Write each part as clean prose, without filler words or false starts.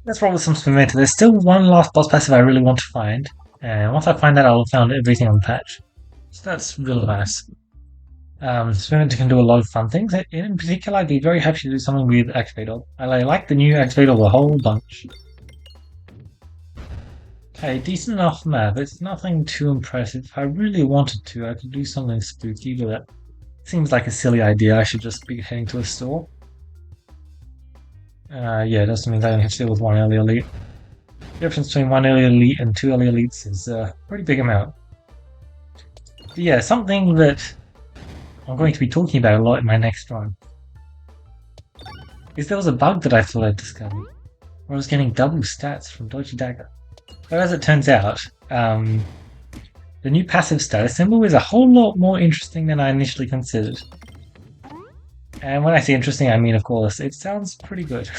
Let's roll with some Spinetta. There's still one last boss passive I really want to find, and once I find that, I'll have found everything on the patch. So that's really nice. Spinetta can do a lot of fun things. In particular, I'd be very happy to do something with Activator. I like the new Activator a whole bunch. Okay, decent enough map. It's nothing too impressive. If I really wanted to, I could do something spooky, but that seems like a silly idea. I should just be heading to a store. Yeah, it doesn't mean I only have to deal with one early elite. The difference between one early elite and two early elites is a pretty big amount. But yeah, something that I'm going to be talking about a lot in my next run is there was a bug that I thought I'd discovered, where I was getting double stats from Dodgy Dagger. But as it turns out, the new passive status symbol is a whole lot more interesting than I initially considered. And when I say interesting, I mean, of course, it sounds pretty good.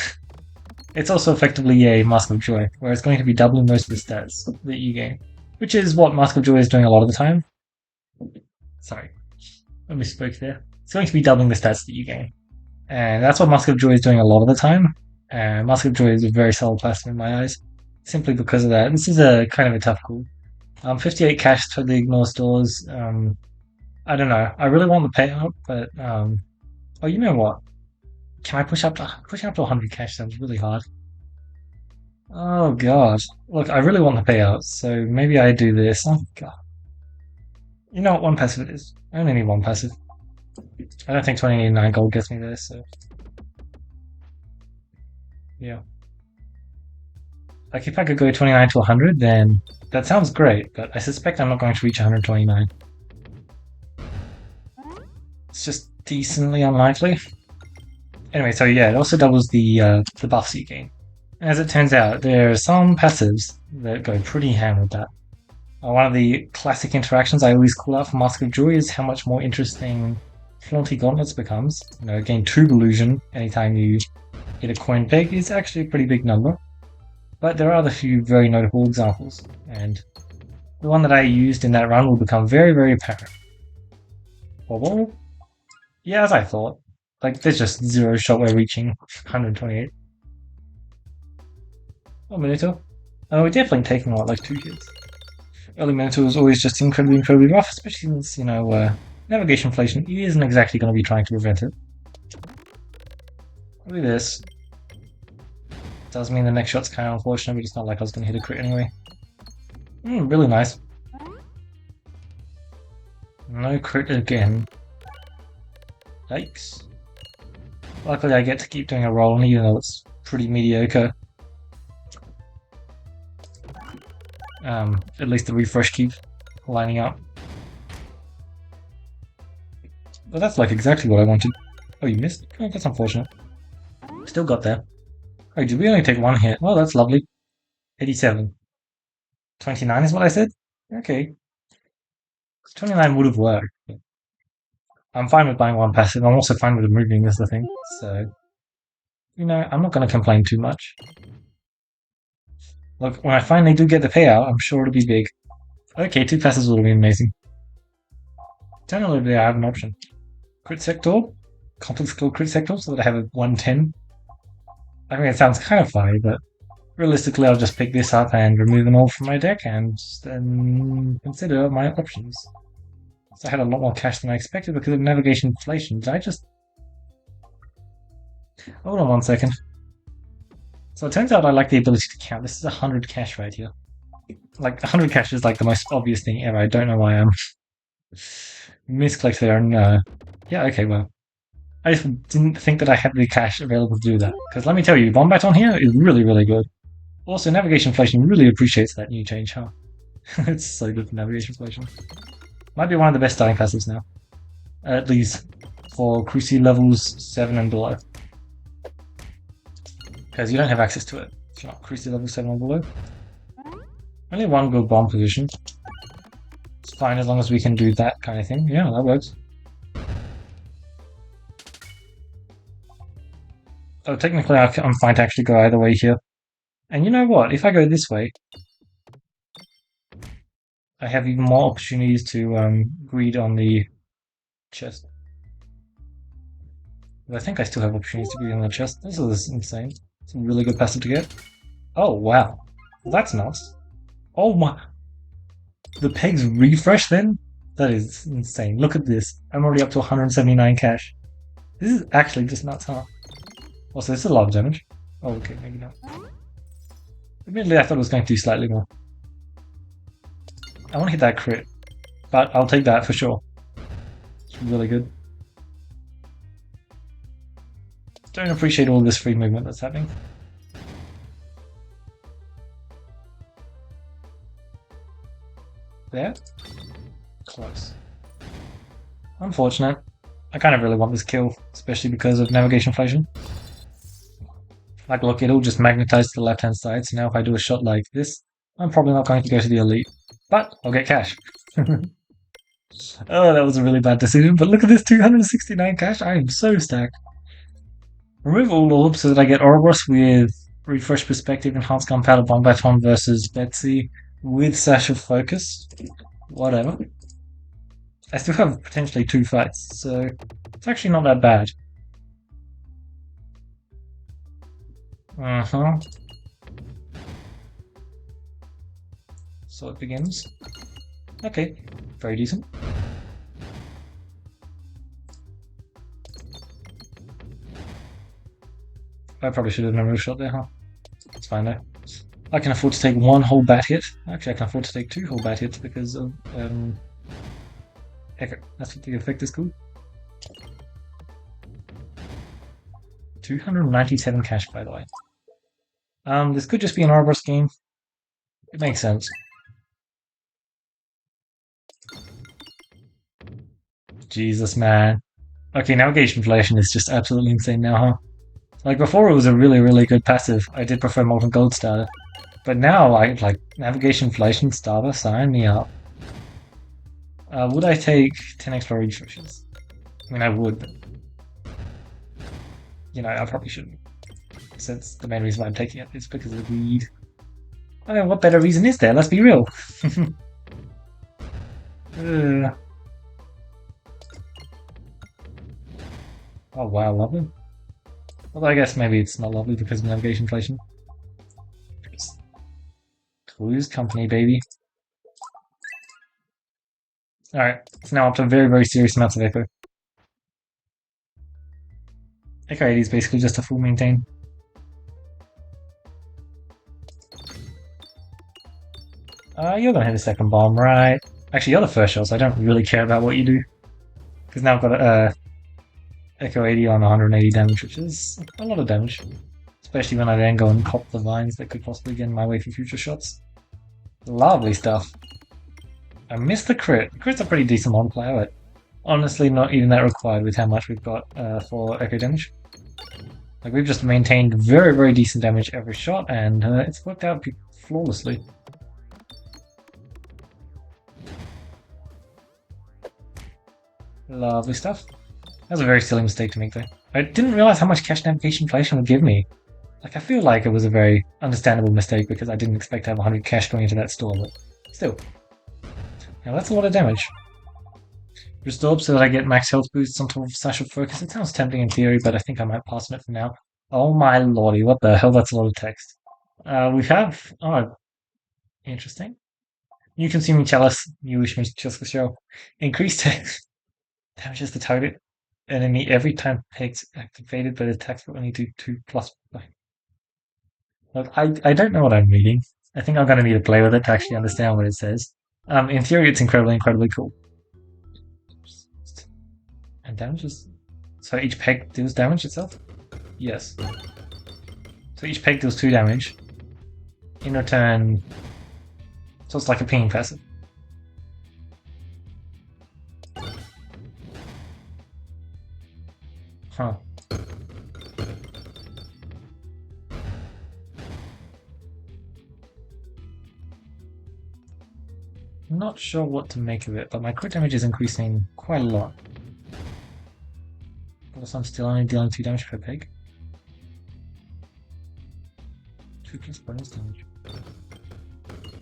It's also effectively a Mask of Joy, where it's going to be doubling most of the stats that you gain, which is what Mask of Joy is doing a lot of the time. Sorry, I misspoke there. It's going to be doubling the stats that you gain, and that's what Mask of Joy is doing a lot of the time. And Mask of Joy is a very solid passive in my eyes, simply because of that. This is a kind of a tough call. 58 cash totally ignores stores. I don't know. I really want the payout, but oh, you know what? Can I push up to 100 cash? Sounds really hard. Oh god. Look, I really want the payout, so maybe I do this. Oh god. You know what one passive it is? I only need one passive. I don't think 29 gold gets me there, so yeah. Like if I could go 29 to 100, then that sounds great, but I suspect I'm not going to reach 129. It's just decently unlikely. Anyway, so yeah, it also doubles the buffs you gain. As it turns out, there are some passives that go pretty ham with that. One of the classic interactions I always call out for Mask of Joy is how much more interesting Flaunty Gauntlets becomes. You know, gain 2 illusion anytime you hit a coin peg is actually a pretty big number. But there are other few very notable examples, and the one that I used in that run will become very, very apparent. Well, yeah, as I thought. Like, there's just zero shot we're reaching 128. Oh, Minuto. Oh, we're definitely taking, what, like 2 hits. Early Minuto is always just incredibly rough, especially since, you know, Navigationflation isn't exactly going to be trying to prevent it. Look at this. Does mean the next shot's kind of unfortunate, but it's not like I was going to hit a crit anyway. Really nice. No crit again. Yikes. Luckily I get to keep doing a roll, even though it's pretty mediocre. At least the refresh keeps lining up. But that's like exactly what I wanted. Oh, you missed? Oh, that's unfortunate. Still got there. Oh, did we only take 1 hit? Oh, that's lovely. 87. 29 is what I said? Okay. 29 would have worked. I'm fine with buying 1 passive. I'm also fine with removing this, I think. So, you know, I'm not going to complain too much. Look, when I finally do get the payout, I'm sure it'll be big. Okay, 2 passives will be amazing. Generally, I have an option. Crit Sector, complex skill crit sector, so that I have a 110. I mean, it sounds kind of funny, but realistically, I'll just pick this up and remove them all from my deck and then consider my options. So I had a lot more cash than I expected because of Navigationflation. Did I just... Hold on 1 second. So it turns out I like the ability to count. This is 100 cash right here. Like, 100 cash is like the most obvious thing ever. I don't know why I'm misclicked there. And, yeah, okay, well. I just didn't think that I had the cash available to do that. Because let me tell you, Bombat on here is really, really good. Also, Navigationflation really appreciates that new change, huh? It's so good for Navigationflation. Might be one of the best starting passives now. At least for Cruci levels 7 and below. Because you don't have access to it if you're not Cruci level 7 or below. Only 1 good bomb position. It's fine as long as we can do that kind of thing. Yeah, that works. So technically I'm fine to actually go either way here. And you know what? If I go this way, I have even more opportunities to greed on the chest. But I think I still have opportunities to greed on the chest. This is insane. It's a really good passive to get. Oh, wow. Well, that's nuts. Oh my. The pegs refresh then? That is insane. Look at this. I'm already up to 179 cash. This is actually just nuts, huh? Also, this is a lot of damage. Oh, okay, maybe not. Admittedly, I thought it was going to do slightly more. I want to hit that crit, but I'll take that for sure. It's really good. Don't appreciate all this free movement that's happening. There? Close. Unfortunate. I kind of really want this kill, especially because of Navigationflation. Like, look, it'll just magnetize to the left-hand side, so now if I do a shot like this, I'm probably not going to go to the elite. But I'll get cash. Oh, that was a really bad decision, but look at this 269 cash. I am so stacked. Remove all orbs so that I get Ouroboros with Refresh Perspective, Enhanced Gunpowder Bomb Baton versus Betsy with Sash of Focus. Whatever. I still have potentially 2 fights, so it's actually not that bad. So it begins. Okay, very decent. I probably should have never shot there, huh? It's fine though. I can afford to take 1 whole bat hit. Actually, I can afford to take 2 whole bat hits because of Echo. That's what the effect is called. 297 cash, by the way. This could just be an Ouroboros game. It makes sense. Jesus, man. Okay, Navigationflation is just absolutely insane now, huh? Like, before it was a really, really good passive. I did prefer Molten Gold Starter. But now, I like Navigationflation Starter, sign me up. Would I take 10 extra refreshes? I mean, I would, but... You know, I probably shouldn't. Since the main reason why I'm taking it is because of greed. I mean, what better reason is there? Let's be real. Oh wow, lovely. Although I guess maybe it's not lovely because of Navigationflation. Cruise company, baby. Alright, it's now up to very, very serious amounts of Echo. Echo 80 is basically just a full maintain. You're gonna hit a second bomb, right? Actually, you're the first shot, so I don't really care about what you do. Because now I've got Echo 80 on 180 damage, which is a lot of damage. Especially when I then go and cop the vines that could possibly get in my way for future shots. Lovely stuff. I missed the crit. The crit's a pretty decent multiplier, but honestly not even that required with how much we've got for Echo damage. Like, we've just maintained very, very decent damage every shot, and it's worked out flawlessly. Lovely stuff. That was a very silly mistake to make though. I didn't realize how much cash Navigationflation would give me. Like, I feel like it was a very understandable mistake because I didn't expect to have 100 cash going into that store, but still. Now that's a lot of damage. Restored so that I get max health boosts on top of Sash of Focus. It sounds tempting in theory, but I think I might pass on it for now. Oh my lordy, what the hell, that's a lot of text. We have... Oh, interesting. You consuming chalice, you wish me just for show. Increased damages the target enemy every time pegs activated, but attacks will only do 2+. Look, I don't know what I'm reading. I think I'm going to need to play with it to actually understand what it says. In theory, it's incredibly, incredibly cool. And damages... So each peg deals damage itself? Yes. So each peg deals 2 damage. In return... So it's like a pinging passive. Huh. I'm not sure what to make of it, but my crit damage is increasing quite a lot. But I'm still only dealing 2 damage per peg. 2+ bonus damage.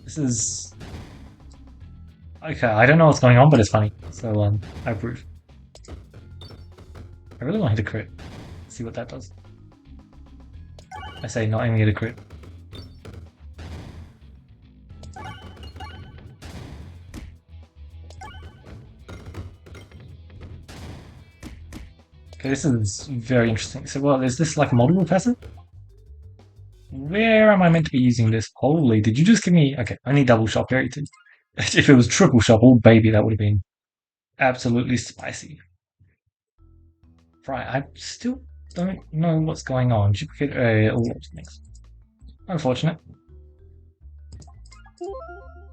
This is... Okay, I don't know what's going on, but it's funny. So, I approve. I really want to hit a crit. See what that does. I say not aiming at a crit. Okay, this is very interesting. So, well, is this like a multiple passive? Where am I meant to be using this? Holy, did you just give me... Okay, only double shot berry too. If it was triple shot, oh baby, that would have been absolutely spicy. Right, I still don't know what's going on. Duplicate... oh, next. Unfortunate.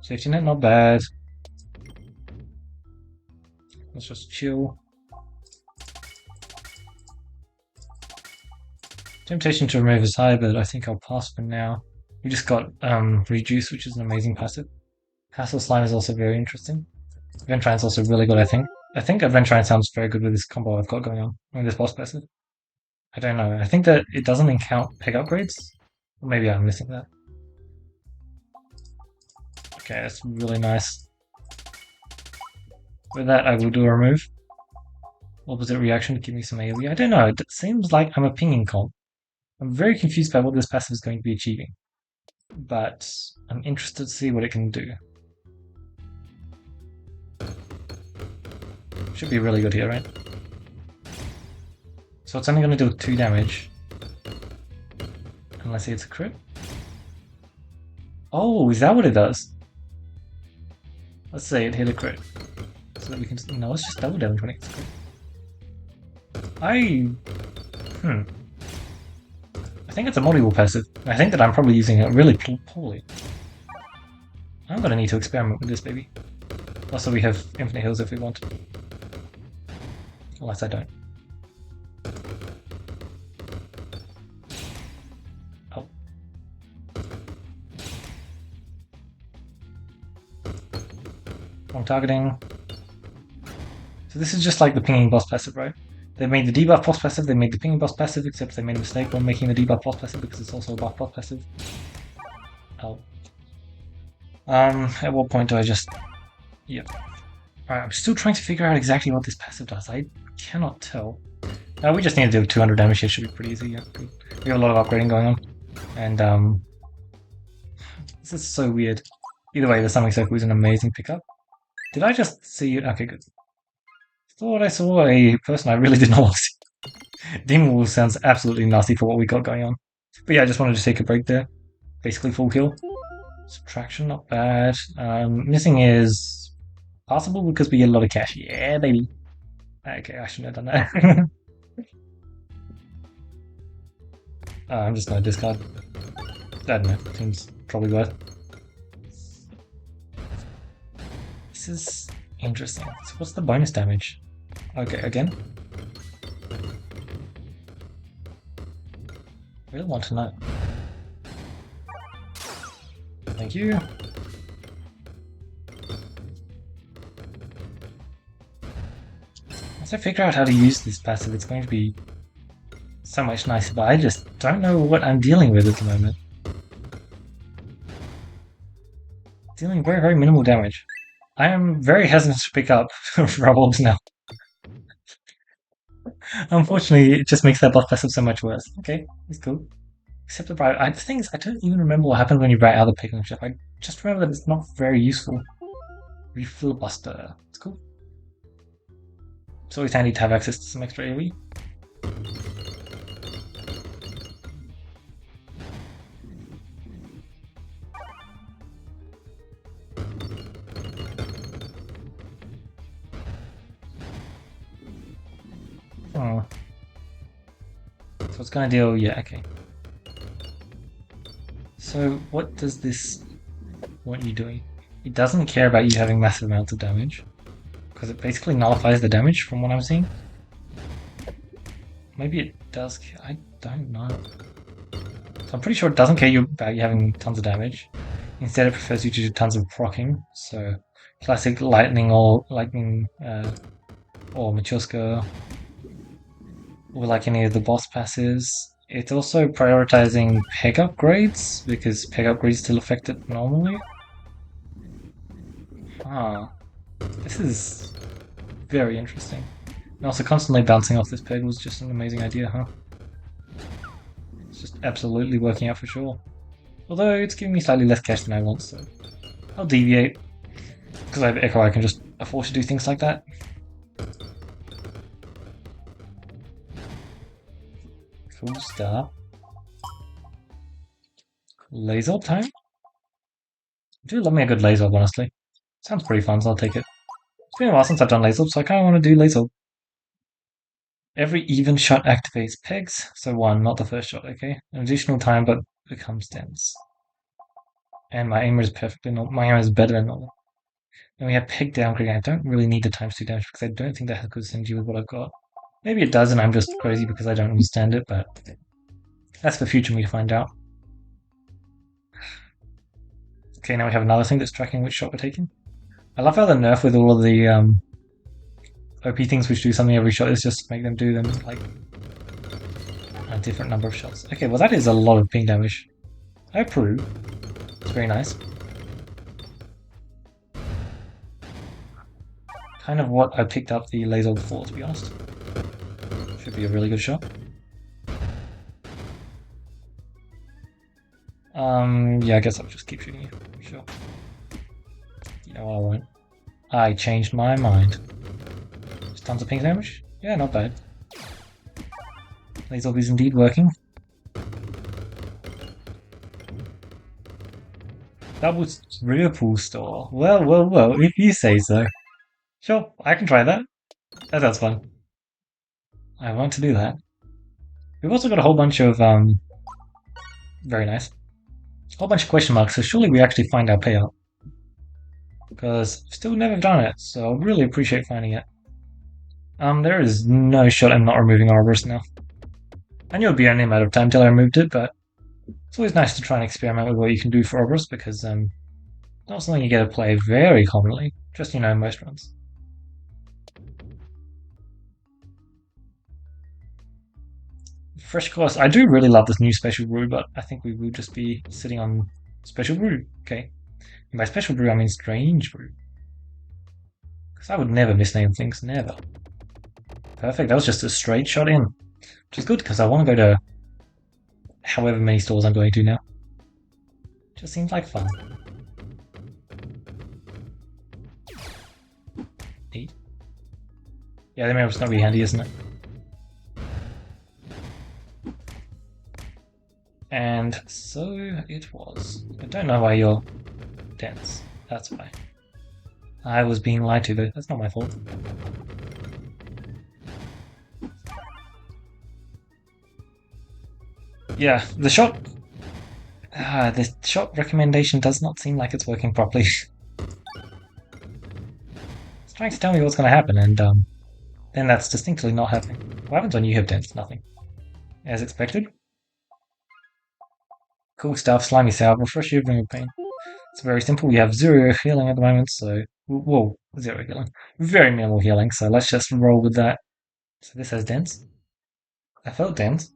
Safety net, not bad. Let's just chill. Temptation to remove is high, but I think I'll pass for now. We just got Reduce, which is an amazing passive. Castle Slime is also very interesting. Ventrine's also really good, I think. I think Ventrine sounds very good with this combo I've got going on. With this boss passive. I don't know. I think that it doesn't count peg upgrades. Or maybe I'm missing that. Okay, that's really nice. With that, I will do a remove. Opposite reaction to give me some AoE. I don't know. It seems like I'm a pinging comp. I'm very confused by what this passive is going to be achieving. But I'm interested to see what it can do. Should be really good here, right? So it's only going to do 2 damage. Unless it's a crit. Oh, is that what it does? Let's say it hit a crit. So that we can... No, let's just double damage when it hits a crit. I think it's a multiple passive. I think that I'm probably using it really poorly. I'm gonna need to experiment with this, baby. Also, we have infinite heals if we want. Unless I don't. Oh. Wrong targeting. So this is just like the pinging boss passive, right? They made the debuff boss passive, they made the pinging boss passive, except they made a mistake when making the debuff boss passive because it's also a buff boss passive. Oh. At what point do I just... Yep. Alright, I'm still trying to figure out exactly what this passive does. I cannot tell. We just need to do 200 damage here, should be pretty easy, yeah. We have a lot of upgrading going on. And, this is so weird. Either way, the Summoning Circle is an amazing pickup. Did I just see it? Okay, good. Thought I saw a person I really did not want to see. Demon Wolf sounds absolutely nasty for what we got going on. But yeah, I just wanted to take a break there. Basically full kill. Subtraction, not bad. Missing is possible because we get a lot of cash. Yeah, baby. Okay, I shouldn't have done that. I'm just gonna discard. I don't know, seems probably worth. This is interesting. So what's the bonus damage? Okay, again. I really want to know. Thank you. Once I figure out how to use this passive, it's going to be so much nicer, but I just don't know what I'm dealing with at the moment. Dealing very, very minimal damage. I am very hesitant to pick up Rubbles now. Unfortunately, it just makes that buff passive so much worse. Okay, it's cool. Except the bright. The thing is, I don't even remember what happens when you bright out the Peglin ship. I just remember that it's not very useful. Refill Buster. It's cool. It's always handy to have access to some extra AoE. Oh. So it's gonna deal, yeah, okay. So what does this want you doing? It doesn't care about you having massive amounts of damage. Because it basically nullifies the damage from what I'm seeing. Maybe it does care, I don't know. So I'm pretty sure it doesn't care about you having tons of damage. Instead it prefers you to do tons of proccing. So classic lightning or Machuska. Or like any of the boss passes. It's also prioritizing peg upgrades, because peg upgrades still affect it normally. This is very interesting. And also constantly bouncing off this peg was just an amazing idea, huh? It's just absolutely working out for sure. Although it's giving me slightly less cash than I want, so I'll deviate. Because I have Echo, I can just afford to do things like that. Cool stuff. Laser time? I do love me a good laser, honestly. Sounds pretty fun, so I'll take it. It's been a while since I've done laser, so I kind of want to do laser. Every even shot activates pegs, so one, not the first shot, okay? An additional time, but becomes dense. And my aimer is perfectly normal. My aimer is better than normal. Then we have peg downgrade. I don't really need the times 2 damage because I don't think that has good synergy with what I've got. Maybe it does and I'm just crazy because I don't understand it, but that's for future me to find out. Okay, now we have another thing that's tracking which shot we're taking. I love how the nerf with all of the OP things which do something every shot is just to make them do them like a different number of shots. Okay, well that is a lot of ping damage. I approve. It's very nice. Kind of what I picked up the laser for, to be honest. Should be a really good shot. Yeah, I guess I'll just keep shooting you. Sure. You know what, I won't. I changed my mind. Just tons of ping damage? Yeah, not bad. Laser is indeed working. That was Liverpool store. Well, if you say so. Sure, I can try that. That sounds fun. I want to do that. We've also got a whole bunch of, very nice. A whole bunch of question marks, so surely we actually find our payout. Because I've still never done it, so I really appreciate finding it. There is no shot I'm not removing Ouroboros now. I knew it would be only a matter of time till I removed it, but it's always nice to try and experiment with what you can do for Ouroboros because, not something you get to play very commonly, just, most runs. Fresh course. I do really love this new special brew, but I think we will just be sitting on special brew. Okay. And by special brew, I mean strange brew. Because I would never misname things, never. Perfect, that was just a straight shot in. Which is good, because I want to go to however many stores I'm going to now. Just seems like fun. Neat. Yeah, the mirror's not really handy, isn't it? And so it was. I don't know why you're dense. That's why. I was being lied to, though. That's not my fault. Yeah, the shot recommendation does not seem like it's working properly. It's trying to tell me what's going to happen, and then that's distinctly not happening. What happens when you have dense? Nothing. As expected. Cool stuff, slimy salve, refresh you, bring your pain. It's very simple. We have 0 healing at the moment, so whoa, 0 healing. Very minimal healing, so let's just roll with that. So this has dense. I felt dense.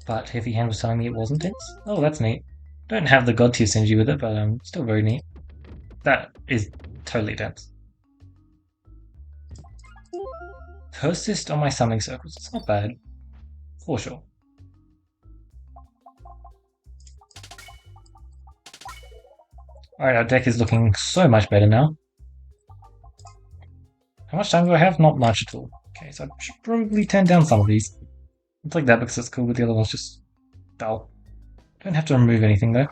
But Heavy Hand was telling me it wasn't dense. Oh, that's neat. Don't have the God tier synergy with it, but still very neat. That is totally dense. Persist on my summoning circles. It's not bad. For sure. Alright, our deck is looking so much better now. How much time do I have? Not much at all. Okay, so I should probably turn down some of these. I'll take that because it's cool, but the other one's just dull. Don't have to remove anything though.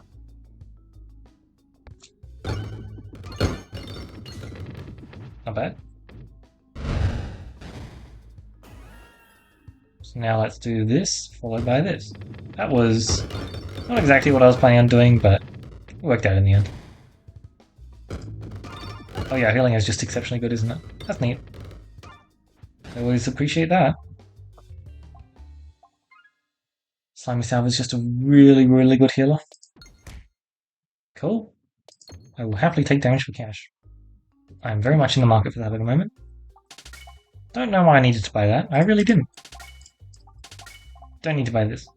Not bad. So now let's do this, followed by this. That was not exactly what I was planning on doing, but it worked out in the end. Oh yeah, healing is just exceptionally good, isn't it? That's neat. I always appreciate that. Slimy Salve is just a really, really good healer. Cool. I will happily take damage for cash. I'm very much in the market for that at the moment. Don't know why I needed to buy that. I really didn't. Don't need to buy this.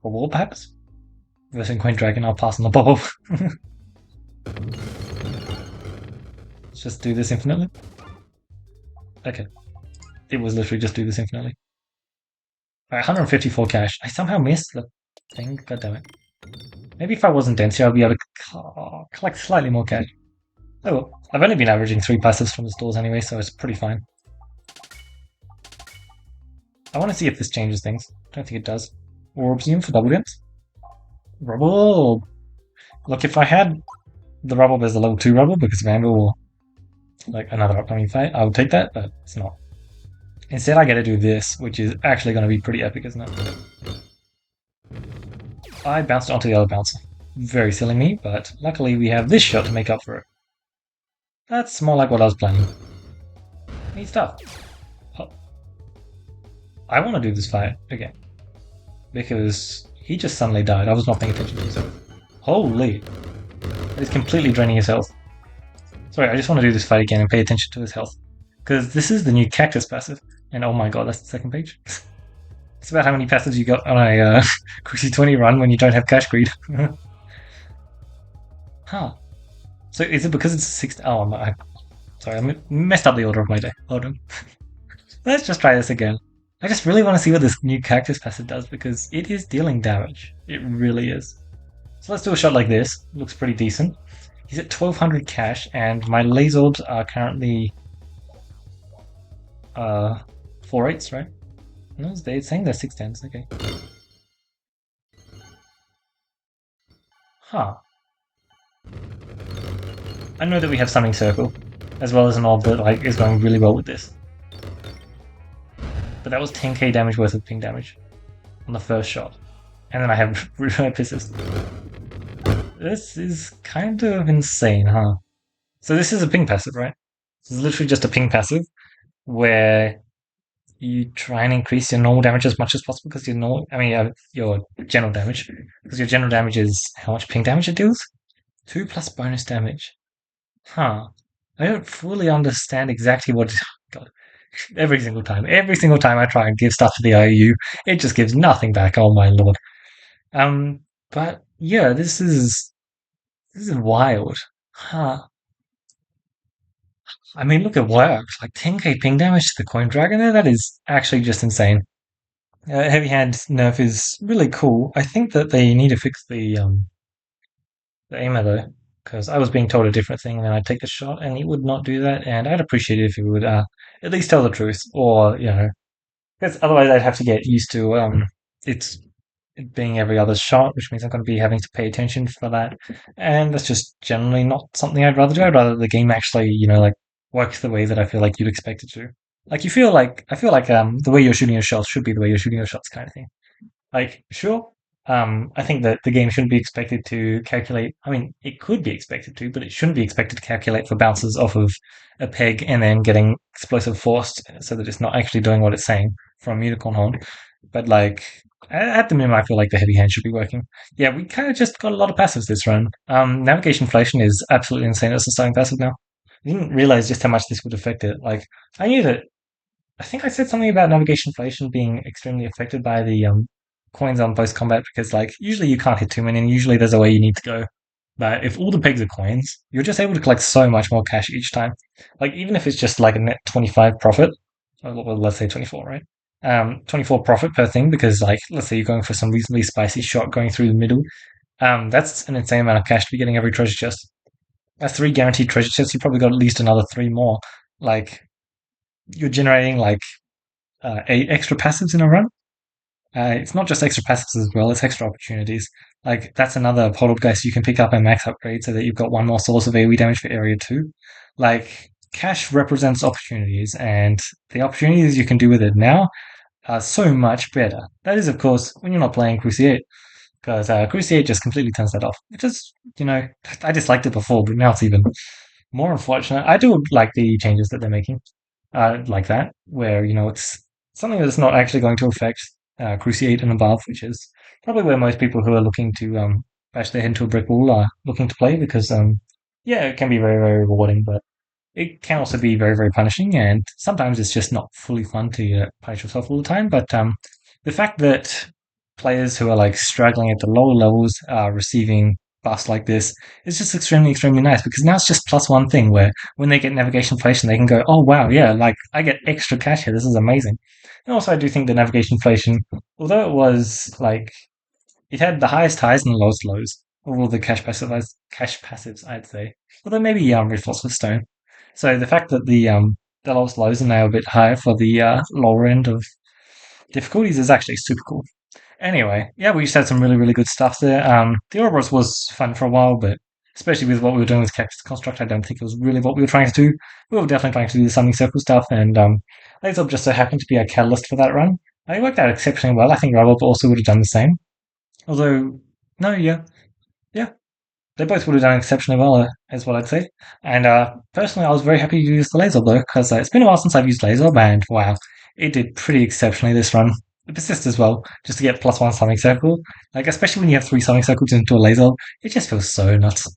For war, perhaps? Versing Coin Dragon, I'll pass on the bubble. Let's just do this infinitely. Okay. It was literally just do this infinitely. Alright, 154 cash. I somehow missed the thing. God damn it. Maybe if I wasn't dense here, I'd be able to collect slightly more cash. Oh well. I've only been averaging 3 passives from the stores anyway, so it's pretty fine. I want to see if this changes things. Don't think it does. Orbsium for double gems. Rubble. Look, if I had the rubble as a level 2 rubble because of Anvil or like another upcoming fight, I would take that, but it's not. Instead, I get to do this, which is actually going to be pretty epic, isn't it? I bounced onto the other bouncer. Very silly me, but luckily we have this shot to make up for it. That's more like what I was planning. Neat stuff. Oh, I want to do this fight again. Because he just suddenly died. I was not paying attention to himself. Holy. That is completely draining his health. Sorry, I just want to do this fight again and pay attention to his health. Because this is the new cactus passive. And oh my god, that's the second page. It's about how many passives you got on a Cruci 20 run when you don't have cash greed. Huh. So is it because it's 6? Oh, sorry, I messed up the order of my day. Hold on. Let's just try this again. I just really want to see what this new cactus passive does because it is dealing damage. It really is. So let's do a shot like this. Looks pretty decent. He's at 1200 cash, and my laser orbs are currently 4/8s, right? No, it's saying they're 6/10s. Okay. Huh. I know that we have Summoning Circle, as well as an orb that like is going really well with this. But that was 10k damage worth of ping damage on the first shot. And then I have Persist. This is kind of insane, huh? So this is a ping passive, right? This is literally just a ping passive where you try and increase your normal damage as much as possible because your general damage. Because your general damage is how much ping damage it deals? 2 plus bonus damage. Huh. I don't fully understand exactly what. God. Every single time I try and give stuff to the IOU, it just gives nothing back. Oh my lord. But yeah, this is wild. Huh. I mean, look, it works. Like 10k ping damage to the coin dragon there, that is actually just insane. Heavy hand nerf is really cool. I think that they need to fix the aimer though, because I was being told a different thing, and then I'd take the shot, and he would not do that. And I'd appreciate it if he would at least tell the truth, or because otherwise I'd have to get used to it's it being every other shot, which means I'm going to be having to pay attention for that, and that's just generally not something I'd rather do. I'd rather the game actually, like works the way that I feel like you'd expect it to. Like I feel like the way you're shooting your shots should be the way you're shooting your shots, kind of thing. Like, sure, I think that the game shouldn't be expected to calculate. I mean, it could be expected to, but it shouldn't be expected to calculate for bounces off of a peg and then getting explosive forced so that it's not actually doing what it's saying from unicorn horn. But like at the minimum, I feel like the heavy hand should be working. Yeah, we kind of just got a lot of passives this run. Navigationflation is absolutely insane as a starting passive now. I didn't realize just how much this would affect it. Like I knew that I think I said something about Navigationflation being extremely affected by the coins on post combat because, like, usually you can't hit too many, and usually there's a way you need to go. But if all the pegs are coins, you're just able to collect so much more cash each time. Like, even if it's just like a net 25 profit, well, let's say 24, right? 24 profit per thing because, like, let's say you're going for some reasonably spicy shot going through the middle. That's an insane amount of cash to be getting every treasure chest. That's 3 guaranteed treasure chests. You probably got at least another 3 more. Like, you're generating like 8 extra passives in a run. It's not just extra passives as well, it's extra opportunities. Like, that's another poltergeist you can pick up and max upgrade so that you've got one more source of AoE damage for area 2. Like, cash represents opportunities, and the opportunities you can do with it now are so much better. That is, of course, when you're not playing Cruci 8, because Cruci 8 just completely turns that off. Which is, I disliked it before, but now it's even more unfortunate. I do like the changes that they're making like that, where it's something that's not actually going to affect Cruciate and above, which is probably where most people who are looking to bash their head into a brick wall are looking to play because yeah, it can be very very rewarding, but it can also be very very punishing, and sometimes it's just not fully fun to punish yourself all the time. But the fact that players who are like struggling at the lower levels are receiving buffs like this is just extremely extremely nice because now it's just plus one thing where when they get Navigationflation, they can go, oh wow, yeah, like I get extra cash here. This is amazing. And also, I do think the Navigationflation, although it was like it had the highest highs and the lowest lows of all the cash passives, I'd say. Although maybe Refloss with Stone. So the fact that the lowest lows are now a bit higher for the lower end of difficulties is actually super cool. Anyway, yeah, we used to have some really, really good stuff there. The Ouroboros was fun for a while, but especially with what we were doing with Cactus Construct, I don't think it was really what we were trying to do. We were definitely trying to do the Summoning Circle stuff, and Laserorb just so happened to be a catalyst for that run. It worked out exceptionally well. I think Rubble also would have done the same. Although, no, yeah, they both would have done exceptionally well, is what I'd say. And personally, I was very happy to use the laser though, because it's been a while since I've used laser, and wow, it did pretty exceptionally this run. It persists as well, just to get +1 summoning circle. Like, especially when you have 3 summoning circles into a laser, it just feels so nuts.